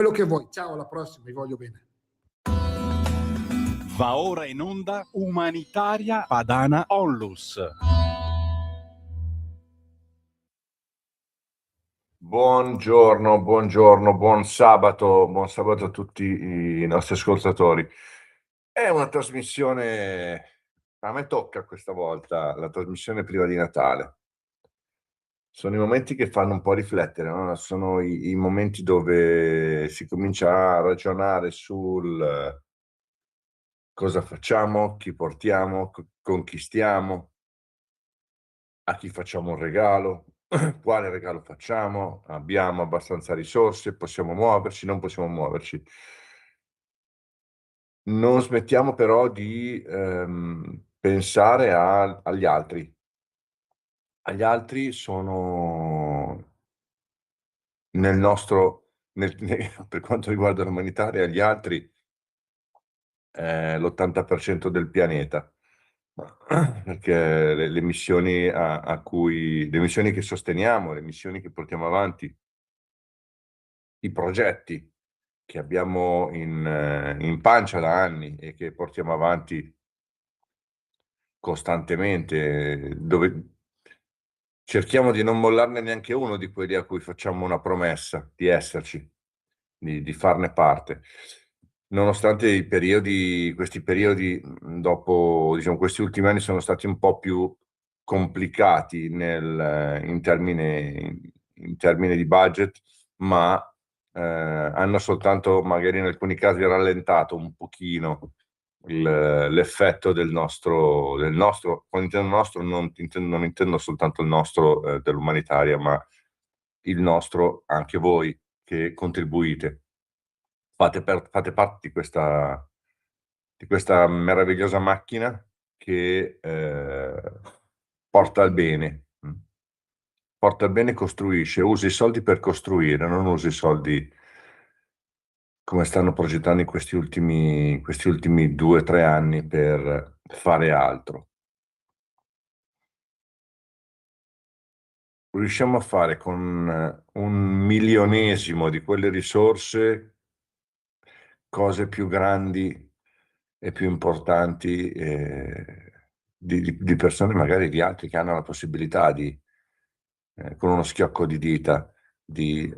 quello che vuoi. Ciao, alla prossima, vi voglio bene. Va ora in onda Umanitaria Padana Onlus. Buongiorno, buon sabato a tutti i nostri ascoltatori. È una trasmissione, a me tocca questa volta, la trasmissione prima di Natale. Sono i momenti che fanno un po' riflettere, no? Sono i momenti dove si comincia a ragionare sul cosa facciamo, chi portiamo, con chi stiamo, a chi facciamo un regalo, quale regalo facciamo, abbiamo abbastanza risorse, possiamo muoverci, non possiamo muoverci. Non smettiamo però di pensare agli altri. Agli altri sono nel nostro, per quanto riguarda l'umanitaria, agli altri l'80% del pianeta. Perché le missioni le missioni che sosteniamo, le missioni che portiamo avanti, i progetti che abbiamo in pancia da anni e che portiamo avanti costantemente, dove cerchiamo di non mollarne neanche uno di quelli a cui facciamo una promessa di esserci, di farne parte. Nonostante questi periodi dopo, diciamo, questi ultimi anni sono stati un po' più complicati in termini di budget, ma hanno soltanto, magari in alcuni casi, rallentato un pochino l'effetto del nostro, quando intendo nostro, non intendo soltanto il nostro dell'umanitaria, ma il nostro, anche voi che contribuite. Fate parte di questa meravigliosa macchina che porta al bene. Porta al bene e costruisce. Usi i soldi per costruire, non usi i soldi come stanno progettando in questi ultimi 2 o 3 anni per fare altro. Riusciamo a fare con un milionesimo di quelle risorse cose più grandi e più importanti di persone, magari di altri, che hanno la possibilità di, con uno schiocco di dita, di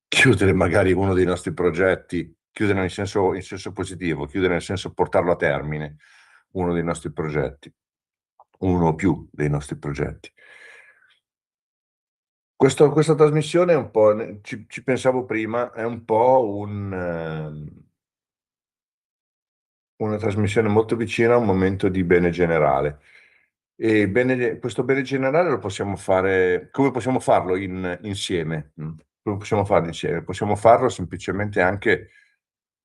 chiudere magari uno dei nostri progetti, chiudere in senso positivo, chiudere nel senso portarlo a termine uno dei nostri progetti, uno o più dei nostri progetti. Questa trasmissione è un po', ci pensavo prima, è un po' una trasmissione molto vicina a un momento di bene generale. E questo bene generale lo possiamo fare, come possiamo farlo insieme? Come possiamo farlo insieme? Possiamo farlo semplicemente anche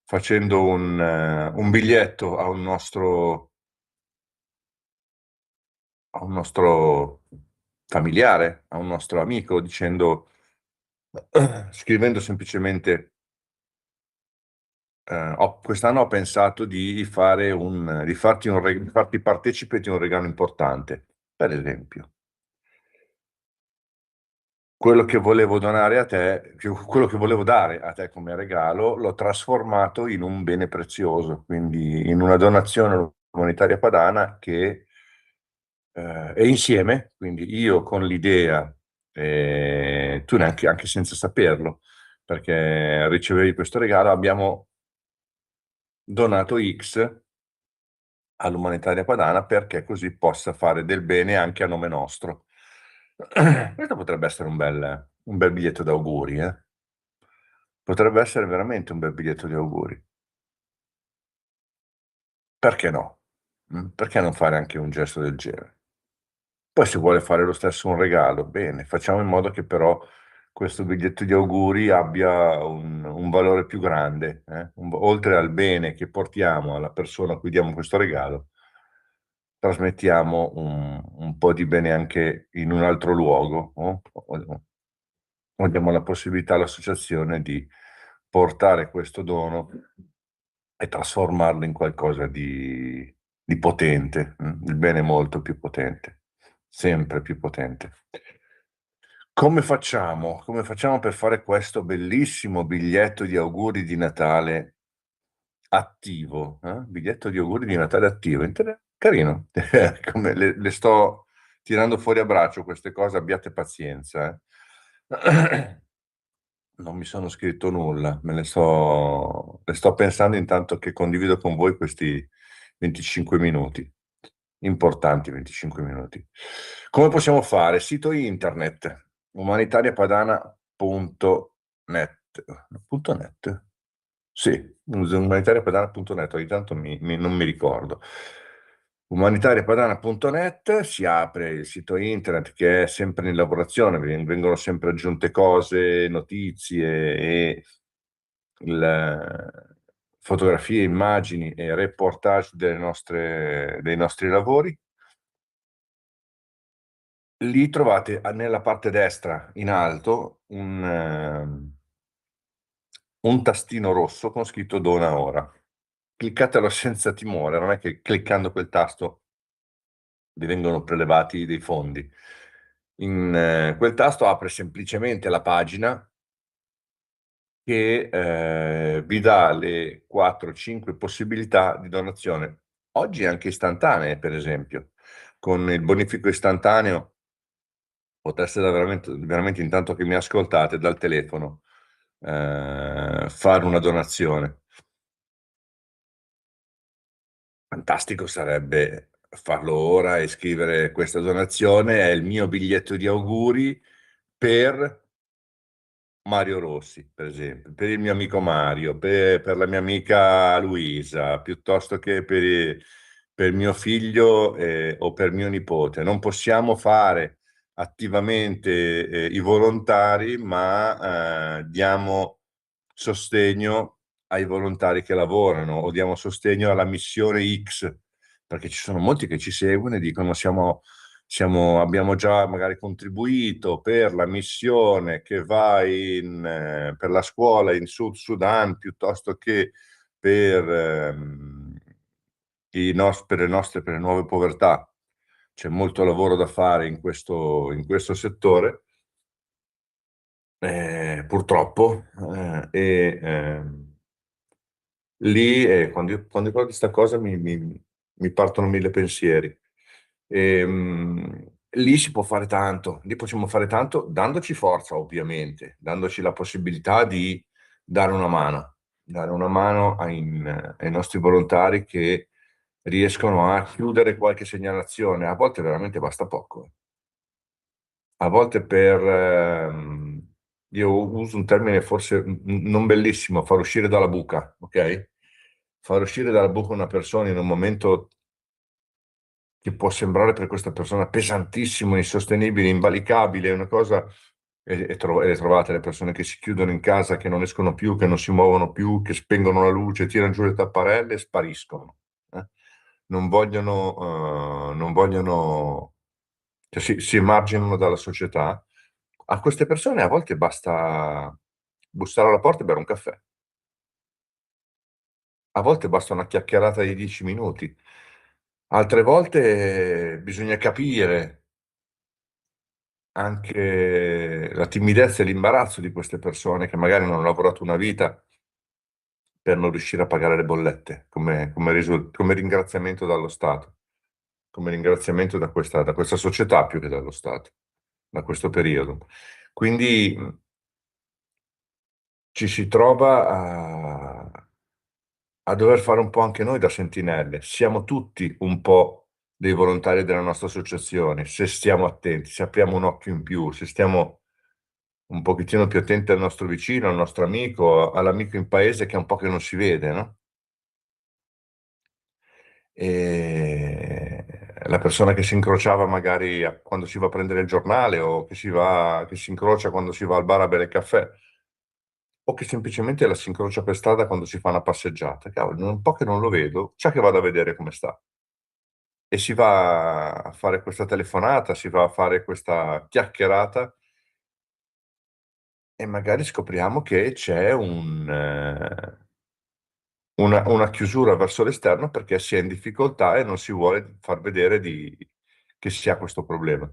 facendo un biglietto a un nostro familiare, a un nostro amico, scrivendo semplicemente quest'anno ho pensato di farti partecipe di un regalo importante. Per esempio, quello che volevo donare a te, quello che volevo dare a te come regalo, l'ho trasformato in un bene prezioso, quindi in una donazione umanitaria padana che è insieme, quindi io con l'idea, tu neanche, anche senza saperlo, perché ricevevi questo regalo, abbiamo donato X all'umanitaria padana perché così possa fare del bene anche a nome nostro. Questo potrebbe essere un bel biglietto d'auguri, eh? Potrebbe essere veramente un bel biglietto di auguri. Perché no? Perché non fare anche un gesto del genere? Poi se vuole fare lo stesso un regalo, bene, facciamo in modo che però questo biglietto di auguri abbia un valore più grande, oltre al bene che portiamo alla persona a cui diamo questo regalo, trasmettiamo un po' di bene anche in un altro luogo, no? O diamo la possibilità all'associazione di portare questo dono e trasformarlo in qualcosa di potente, il bene molto più potente, sempre più potente. Come facciamo? Come facciamo per fare questo bellissimo biglietto di auguri di Natale attivo? Biglietto di auguri di Natale attivo. Carino. Come le sto tirando fuori a braccio queste cose, abbiate pazienza. Non mi sono scritto nulla, le sto pensando intanto che condivido con voi questi 25 minuti. Importanti 25 minuti. Come possiamo fare? Sito internet umanitariapadana.net. Punto .net? Sì, umanitariapadana.net, ogni tanto non mi ricordo. Umanitariapadana.net, si apre il sito internet che è sempre in lavorazione, vengono sempre aggiunte cose, notizie e fotografie, immagini e reportage dei nostri lavori. Lì trovate nella parte destra in alto un tastino rosso con scritto Dona ora. Cliccatelo senza timore, non è che cliccando quel tasto vi vengono prelevati dei fondi. Quel tasto apre semplicemente la pagina che vi dà le 4-5 possibilità di donazione, oggi anche istantanee, per esempio. Con il bonifico istantaneo potreste veramente, veramente, intanto che mi ascoltate dal telefono, fare una donazione. Fantastico sarebbe farlo ora e scrivere: questa donazione è il mio biglietto di auguri per Mario Rossi, per esempio, per il mio amico Mario, per la mia amica Luisa, piuttosto che per mio figlio o per mio nipote. Non possiamo fare attivamente i volontari, ma diamo sostegno ai volontari che lavorano o diamo sostegno alla missione X, perché ci sono molti che ci seguono e dicono abbiamo già magari contribuito per la missione che va per la scuola in Sud Sudan, piuttosto che per per le nuove povertà. C'è molto lavoro da fare in questo settore, purtroppo, lì quando parlo di questa cosa mi partono mille pensieri. Lì si può fare tanto, lì possiamo fare tanto dandoci forza, ovviamente, dandoci la possibilità di dare una mano ai nostri volontari che riescono a chiudere qualche segnalazione. A volte veramente basta poco. A volte io uso un termine forse non bellissimo, far uscire dalla buca, ok? Far uscire dalla buca una persona in un momento che può sembrare per questa persona pesantissimo, insostenibile, invalicabile, è una cosa, e le trovate le persone che si chiudono in casa, che non escono più, che non si muovono più, che spengono la luce, tirano giù le tapparelle e spariscono. eh. Non vogliono, cioè si emarginano dalla società. A queste persone a volte basta bussare alla porta e bere un caffè. A volte basta una chiacchierata di 10 minuti. Altre volte bisogna capire anche la timidezza e l'imbarazzo di queste persone che magari non hanno lavorato una vita per non riuscire a pagare le bollette, come ringraziamento dallo Stato, come ringraziamento da questa società più che dallo Stato, da questo periodo. Quindi ci si trova a dover fare un po' anche noi da sentinelle. Siamo tutti un po' dei volontari della nostra associazione, se stiamo attenti, se apriamo un occhio in più, se stiamo un pochettino più attenti al nostro vicino, al nostro amico, all'amico in paese che è un po' che non si vede, no? E la persona che si incrociava magari quando si va a prendere il giornale o che si incrocia quando si va al bar a bere il caffè o che semplicemente la si incrocia per strada quando si fa una passeggiata. Cavolo, un po' che non lo vedo, c'è che vado a vedere come sta. E si va a fare questa telefonata, si va a fare questa chiacchierata e magari scopriamo che c'è una chiusura verso l'esterno perché si è in difficoltà e non si vuole far vedere che si ha questo problema.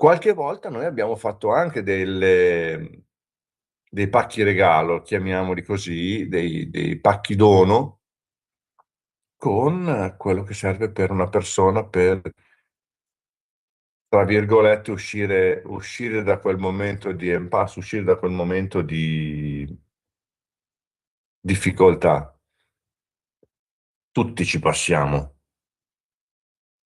Qualche volta noi abbiamo fatto anche dei pacchi regalo, chiamiamoli così, dei pacchi dono, con quello che serve per una persona per, tra virgolette, uscire da quel momento di impasse, uscire da quel momento di difficoltà. Tutti ci passiamo,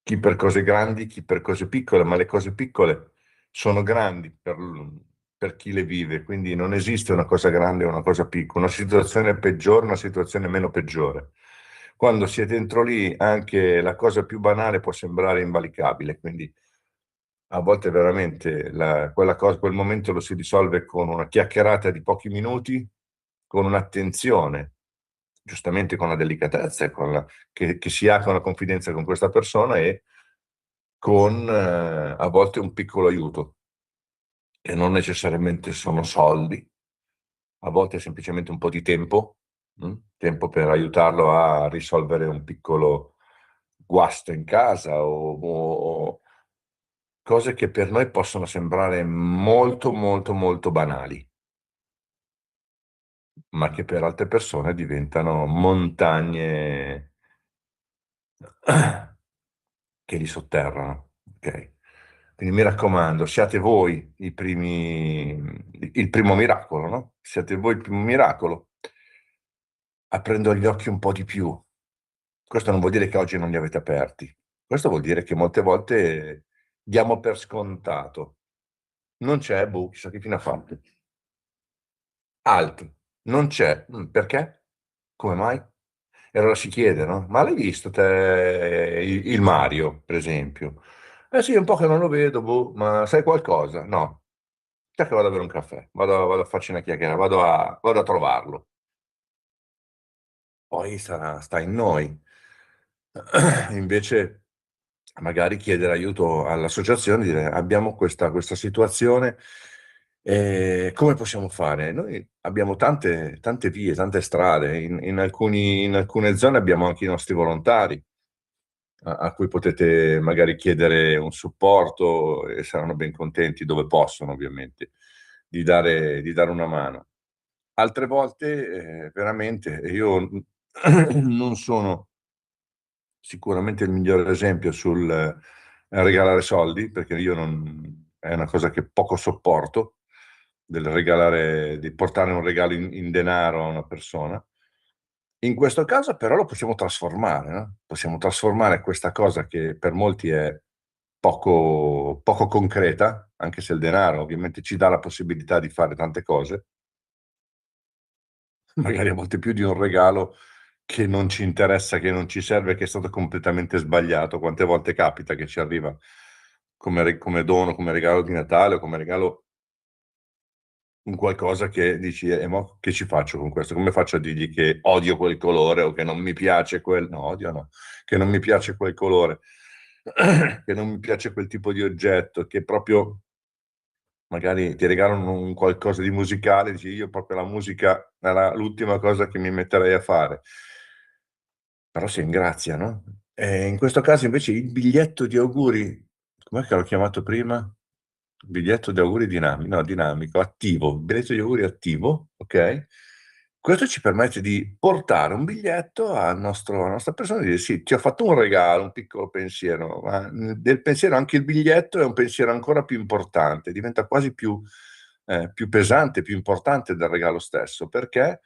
chi per cose grandi, chi per cose piccole, ma le cose piccole sono grandi per chi le vive, quindi non esiste una cosa grande e una cosa piccola, una situazione peggiore, una situazione meno peggiore. Quando si è dentro lì, anche la cosa più banale può sembrare invalicabile, quindi a volte veramente quel momento lo si risolve con una chiacchierata di pochi minuti, con un'attenzione, giustamente con la delicatezza e che si ha con la confidenza con questa persona e con a volte un piccolo aiuto, che non necessariamente sono soldi, a volte è semplicemente un po' di tempo, tempo per aiutarlo a risolvere un piccolo guasto in casa o cose che per noi possono sembrare molto, molto, molto banali, ma che per altre persone diventano montagne che li sotterrano. Ok? Quindi mi raccomando, siate voi il primo miracolo, no? Siate voi il primo miracolo, aprendo gli occhi un po' di più. Questo non vuol dire che oggi non li avete aperti, questo vuol dire che molte volte diamo per scontato. Non c'è, boh, chissà che fine ha fatto. Altro, non c'è. Perché? Come mai? E allora si chiede, no? Ma l'hai visto te il Mario, per esempio? Eh sì, è un po' che non lo vedo, boh, ma sai qualcosa? No. Sai che vado a bere un caffè, vado a farci una chiacchierata, vado a trovarlo. Poi sta in noi. Invece, magari chiedere aiuto all'associazione, dire abbiamo questa situazione, come possiamo fare? Noi abbiamo tante vie, tante strade, in alcune zone abbiamo anche i nostri volontari a cui potete magari chiedere un supporto e saranno ben contenti, dove possono ovviamente, di dare una mano. Altre volte, veramente, io non sono sicuramente il migliore esempio sul regalare soldi, perché io non, è una cosa che poco sopporto, di portare un regalo in denaro a una persona. In questo caso però lo possiamo trasformare, no? Possiamo trasformare questa cosa che per molti è poco concreta, anche se il denaro ovviamente ci dà la possibilità di fare tante cose, magari a volte più di un regalo che non ci interessa, che non ci serve, che è stato completamente sbagliato. Quante volte capita che ci arriva come dono, come regalo di Natale o come regalo un qualcosa che dici: mo che ci faccio con questo? Come faccio a dirgli che odio quel colore o che non mi piace quel" no, odio no, "che non mi piace quel colore, che non mi piace quel tipo di oggetto", che proprio magari ti regalano un qualcosa di musicale, dici: "Io proprio la musica era l'ultima cosa che mi metterei a fare". Però si ringrazia, no? In questo caso invece il biglietto di auguri, com'è che l'ho chiamato prima? Biglietto di auguri dinamico, attivo, biglietto di auguri attivo, ok? Questo ci permette di portare un biglietto alla nostra persona e dire sì, ti ho fatto un regalo, un piccolo pensiero, ma del pensiero anche il biglietto è un pensiero ancora più importante, diventa quasi più pesante, più importante del regalo stesso, perché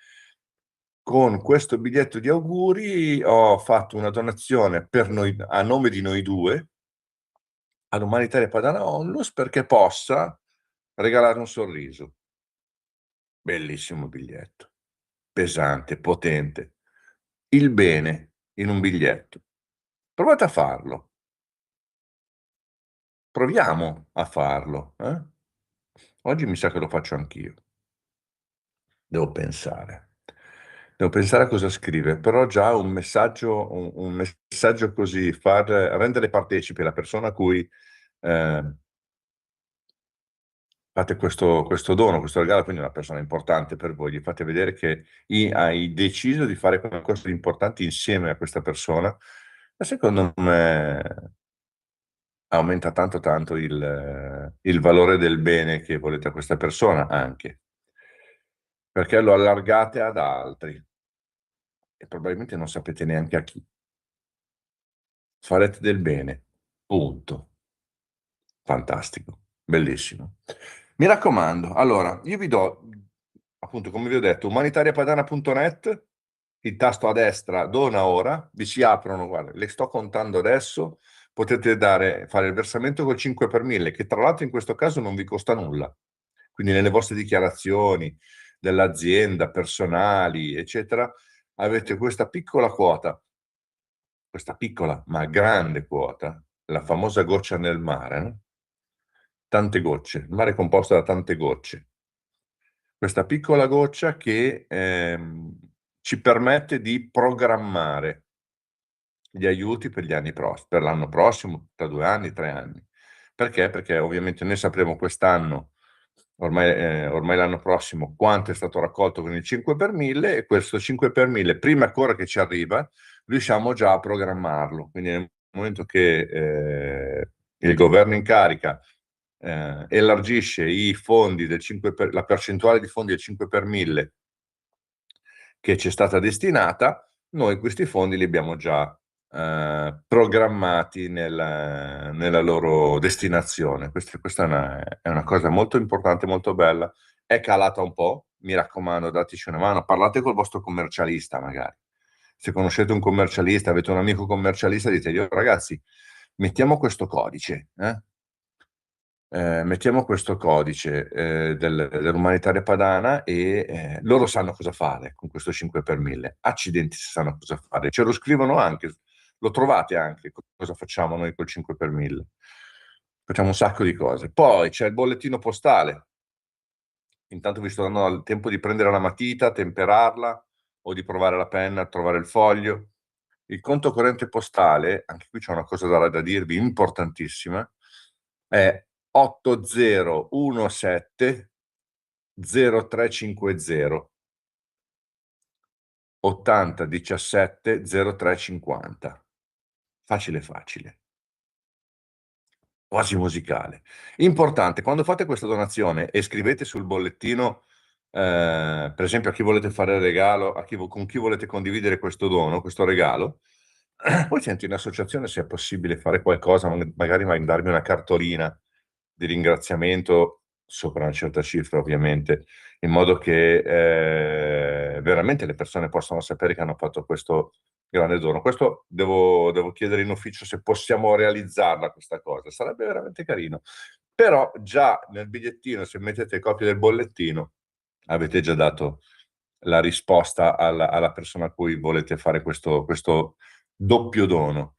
con questo biglietto di auguri ho fatto una donazione per noi, a nome di noi due, all'Umanitaria Padana Onlus, perché possa regalare un sorriso. Bellissimo biglietto, pesante, potente. Il bene in un biglietto. Provate a farlo. Proviamo a farlo. Oggi mi sa che lo faccio anch'io. Devo pensare. Devo pensare a cosa scrivere, però già un messaggio così, rendere partecipe la persona a cui eh, fate questo dono, questo regalo, quindi una persona importante per voi, gli fate vedere che hai deciso di fare qualcosa di importante insieme a questa persona, ma secondo me aumenta tanto tanto il valore del bene che volete a questa persona anche, perché lo allargate ad altri e probabilmente non sapete neanche a chi. Farete del bene, punto. Fantastico, bellissimo. Mi raccomando, allora, io vi do, appunto, come vi ho detto, umanitariapadana.net, il tasto a destra, dona ora, vi si aprono, guarda, le sto contando adesso, potete fare il versamento col 5 per 1000, che tra l'altro in questo caso non vi costa nulla. Quindi nelle vostre dichiarazioni dell'azienda, personali, eccetera, avete questa piccola ma grande quota, la famosa goccia nel mare, no? Tante gocce, il mare è composto da tante gocce. Questa piccola goccia che ci permette di programmare gli aiuti per gli anni prossimi, per l'anno prossimo, tra 2 anni, 3 anni. Perché? Perché ovviamente noi sapremo quest'anno, ormai l'anno prossimo, quanto è stato raccolto con il 5 per 1000 e questo 5 per 1000, prima ancora che ci arriva, riusciamo già a programmarlo. Quindi nel momento che il governo in carica elargisce i fondi la percentuale di fondi del 5 per 1000 che ci è stata destinata, noi questi fondi li abbiamo già programmati nella loro destinazione. Questa è una cosa molto importante, molto bella. È calata un po', mi raccomando, dateci una mano, parlate col vostro commercialista magari. Se conoscete un commercialista, avete un amico commercialista, ditegli, ragazzi, mettiamo questo codice, mettiamo questo codice dell'umanitaria padana e loro sanno cosa fare con questo 5 per 1000. Accidenti se sanno cosa fare. Ce lo scrivono anche, lo trovate anche cosa facciamo noi col 5 per 1000. Facciamo un sacco di cose. Poi c'è il bollettino postale. Intanto vi sto dando il tempo di prendere la matita, temperarla o di provare la penna, trovare il foglio. Il conto corrente postale, anche qui c'è una cosa da dirvi importantissima, è 8017 0350 80 17 0350. Facile facile, quasi musicale. Importante, quando fate questa donazione e scrivete sul bollettino, per esempio a chi volete fare il regalo, con chi volete condividere questo dono, questo regalo, poi senti in associazione se è possibile fare qualcosa, magari mandarmi una cartolina di ringraziamento sopra una certa cifra, ovviamente, in modo che veramente le persone possano sapere che hanno fatto questo grande dono. Questo devo chiedere in ufficio se possiamo realizzarla questa cosa, sarebbe veramente carino. Però già nel bigliettino, se mettete copia del bollettino, avete già dato la risposta alla persona a cui volete fare questo doppio dono.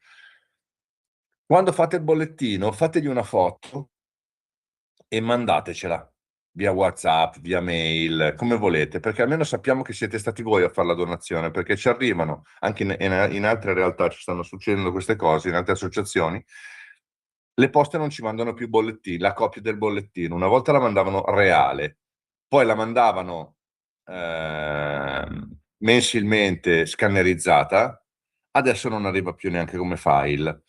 Quando fate il bollettino, fategli una foto e mandatecela via WhatsApp, via mail, come volete, perché almeno sappiamo che siete stati voi a fare la donazione, perché ci arrivano, anche in altre realtà ci stanno succedendo queste cose, in altre associazioni, le poste non ci mandano più bollettini, la copia del bollettino, una volta la mandavano reale, poi la mandavano mensilmente scannerizzata, adesso non arriva più neanche come file.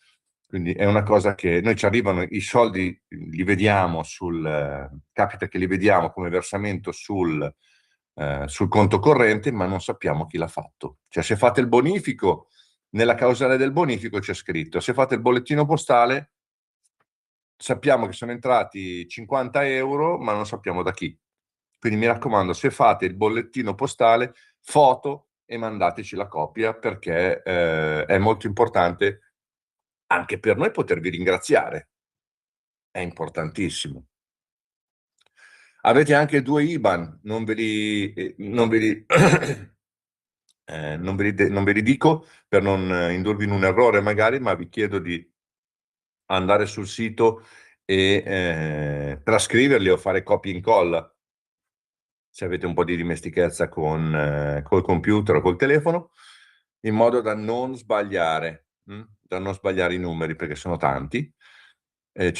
Quindi è una cosa che noi ci arrivano, i soldi li vediamo capita che li vediamo come versamento sul conto corrente, ma non sappiamo chi l'ha fatto. Cioè se fate il bonifico, nella causale del bonifico c'è scritto, se fate il bollettino postale, sappiamo che sono entrati 50 euro, ma non sappiamo da chi. Quindi mi raccomando, se fate il bollettino postale, foto e mandateci la copia, perché è molto importante anche per noi potervi ringraziare. È importantissimo. Avete anche 2 IBAN, non ve li non ve li non ve li dico per non indurvi in un errore magari, ma vi chiedo di andare sul sito e trascriverli o fare copia e incolla, se avete un po' di dimestichezza col computer o col telefono, in modo da non sbagliare i numeri, perché sono tanti.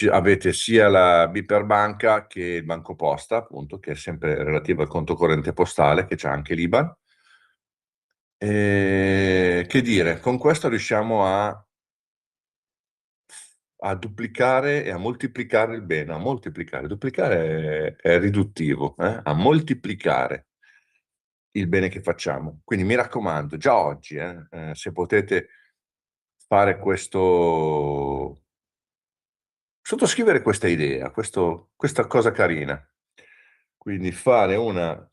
Avete sia la Biper Banca che il Banco Posta, appunto, che è sempre relativo al conto corrente postale, che c'è anche l'IBAN. Che dire, con questo riusciamo a duplicare e a moltiplicare il bene, a moltiplicare. Duplicare è riduttivo, a moltiplicare il bene che facciamo. Quindi mi raccomando, già oggi, se potete fare questo, sottoscrivere questa idea, questa cosa carina. Quindi fare una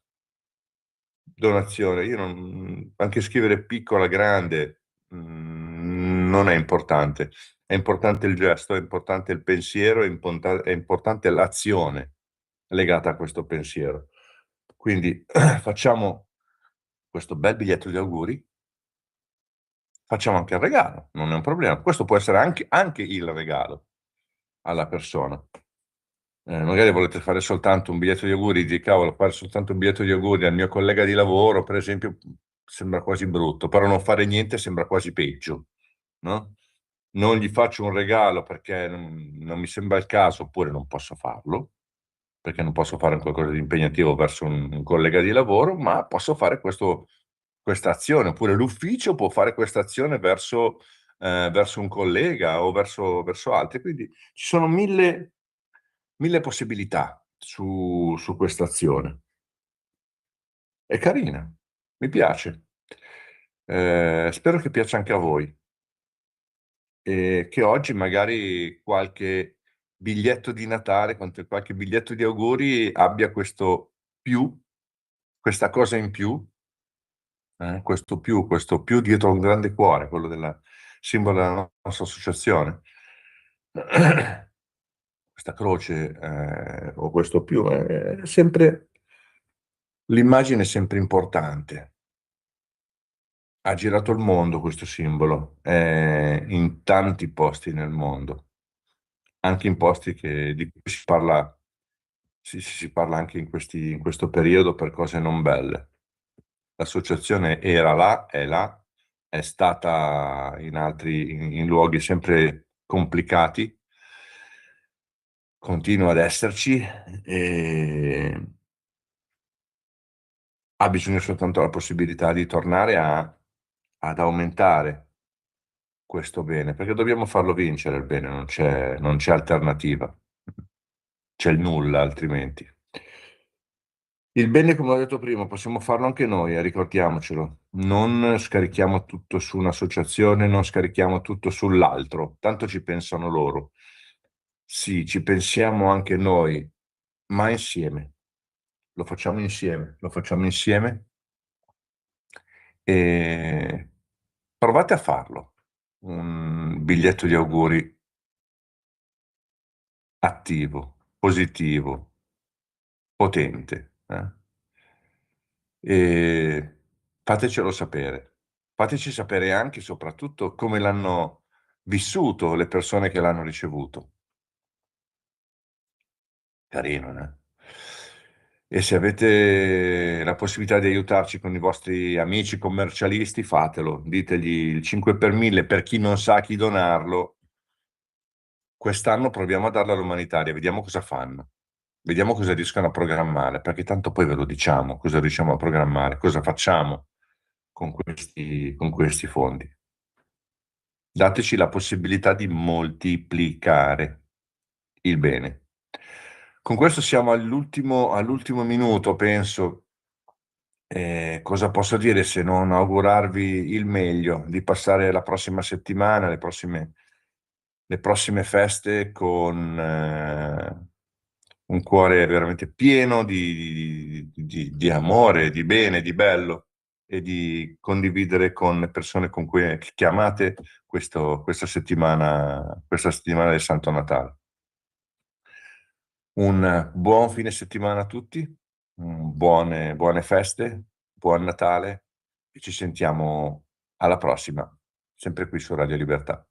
donazione, anche scrivere piccola, grande, non è importante. È importante il gesto, è importante il pensiero, è importante l'azione legata a questo pensiero. Quindi facciamo questo bel biglietto di auguri, facciamo anche il regalo, non è un problema. Questo può essere anche il regalo alla persona. Magari volete fare soltanto un biglietto di auguri, di cavolo, fare soltanto un biglietto di auguri al mio collega di lavoro, per esempio, sembra quasi brutto, però non fare niente sembra quasi peggio, no? Non gli faccio un regalo perché non mi sembra il caso, oppure non posso farlo, perché non posso fare qualcosa di impegnativo verso un collega di lavoro, ma posso fare questa azione, oppure l'ufficio può fare questa azione verso un collega o verso altri. Quindi ci sono mille possibilità su questa azione. È carina, mi piace. Spero che piaccia anche a voi. E che oggi magari qualche biglietto di Natale, qualche biglietto di auguri abbia questo più, questa cosa in più, questo più dietro a un grande cuore, quello della simbolo della nostra associazione. Questa croce o questo più è sempre, l'immagine è sempre importante. Ha girato il mondo questo simbolo, in tanti posti nel mondo, anche in posti di cui si parla, si parla anche in questo periodo per cose non belle. L'associazione era là, è stata in luoghi sempre complicati, continua ad esserci e ha bisogno soltanto della possibilità di tornare ad aumentare questo bene, perché dobbiamo farlo vincere il bene, non c'è alternativa, c'è il nulla altrimenti. Il bene, come ho detto prima, possiamo farlo anche noi, ricordiamocelo. Non scarichiamo tutto su un'associazione, non scarichiamo tutto sull'altro, tanto ci pensano loro. Sì, ci pensiamo anche noi, ma insieme. Lo facciamo insieme e provate a farlo. Un biglietto di auguri attivo, positivo, potente. E fatecelo sapere. Fateci sapere anche e soprattutto come l'hanno vissuto le persone che l'hanno ricevuto. Carino, eh? E se avete la possibilità di aiutarci con i vostri amici commercialisti, fatelo. Ditegli il 5 per 1000 per chi non sa a chi donarlo. Quest'anno proviamo a darla all'umanitaria, vediamo cosa fanno. Vediamo cosa riescono a programmare, perché tanto poi ve lo diciamo, cosa riusciamo a programmare, cosa facciamo con questi fondi. Dateci la possibilità di moltiplicare il bene. Con questo siamo all'ultimo minuto, penso. Cosa posso dire se non augurarvi il meglio, di passare la prossima settimana, le prossime feste con un cuore veramente pieno di amore, di bene, di bello e di condividere con persone con cui chiamate questa settimana del Santo Natale. Un buon fine settimana a tutti, buone feste, buon Natale e ci sentiamo alla prossima, sempre qui su Radio Libertà.